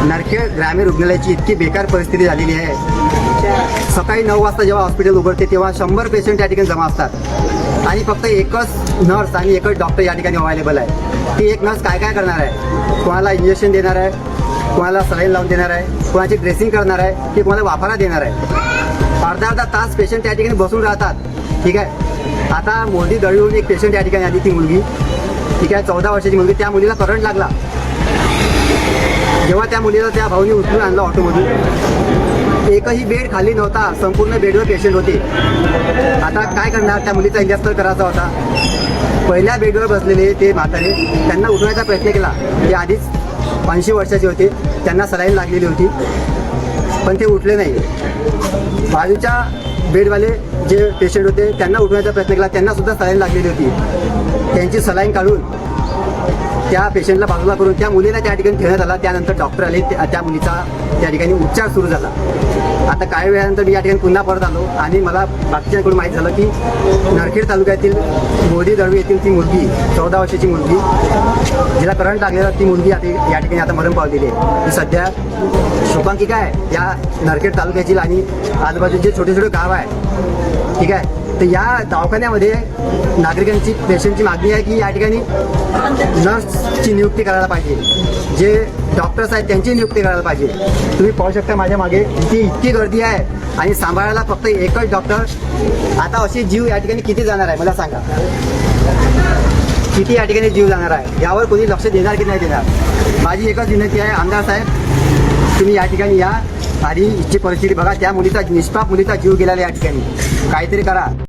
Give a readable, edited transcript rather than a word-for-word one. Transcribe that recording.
नरखेड ग्रामीण रुग्णालयाची इतकी बेकार परिस्थिती झालेली आहे. सकाळी 9 वाजता जेव्हा हॉस्पिटल उघडते तेव्हा 100 पेशंट या ठिकाणी जमा असतात आणि फक्त एकच नर्स आणि एकच डॉक्टर या ठिकाणी अवेलेबल आहे. ती एक नर्स काय काय करणार आहे? कोणाला इंजेक्शन देणार आहे, कोणाला सलाईन लावून देणार आहे, कोणाची ड्रेसिंग करणार आहे, की कोणाला वाफारा देणार आहे. अर्धा तास पेशंट त्या ठिकाणी बसून राहतात. ठीक आहे. आता मोदी दळून एक पेशंट या ठिकाणी आली, ती मुलगी, ठीक आहे, 14 वर्षाची मुलगी. त्या मुलीला करंट लागला. जेव्हा त्या मुलीला त्या भाऊनी उचलून आणलं ऑटोमधून, एकही बेड खाली नव्हता, संपूर्ण बेडवर पेशंट होते. आता काय करणार? त्या मुलीचा इलाज तर करायचा होता. पहिल्या बेडवर बसलेले ते म्हातारे, त्यांना उठवायचा प्रयत्न केला. ते आधीच 80 वर्षाचे होते, त्यांना सलाईन लागलेली होती, पण ते उठले नाही. बाजूच्या बेडवाले जे पेशंट होते त्यांना उठवायचा प्रयत्न केला, त्यांना सुद्धा सलाईन लागलेली होती. त्यांची सलाईन काढून त्या पेशंटला बाजूला करून त्या मुलीला त्या ठिकाणी ठेवण्यात आला. त्यानंतर डॉक्टर आले, त्या मुलीचा त्या ठिकाणी उपचार सुरू झाला. आता काही वेळानंतर मी या ठिकाणी पुन्हा परत आलो आणि मला बाकीच्यांकडून माहीत झालं की नरखेड तालुक्यातील मोदी दळवी येथील ती मुलगी, 14 वर्षाची मुलगी, जिला करंट लागलेला, ती मुलगी आता या ठिकाणी आता मरण पावलेली आहे. ती सध्या शोकांकिका आहे या नरखेड तालुक्याची आणि आजूबाजूचे छोटे छोटे गाव आहे. ठीक आहे. तर या दवाखान्यामध्ये नागरिकांची, पेशंटची मागणी आहे की या ठिकाणी नर्सची नियुक्ती करायला पाहिजे. जे डॉक्टर्स आहेत त्यांची नियुक्ती करायला पाहिजे. तुम्ही पाहू शकता माझ्या मागे इतकी गर्दी आहे आणि सांभाळायला फक्त एकच डॉक्टर. आता असे जीव या ठिकाणी किती जाणार आहे मला सांगा? किती या ठिकाणी जीव जाणार आहे? यावर कोणी लक्ष देणार की नाही देणार? माझी एकच विनंती आहे, आमदार साहेब, तुम्ही या ठिकाणी या आणि इथची परिस्थिती बघा. त्या मुलीचा, निष्पाप मुलीचा जीव गेलेला या ठिकाणी, काहीतरी करा.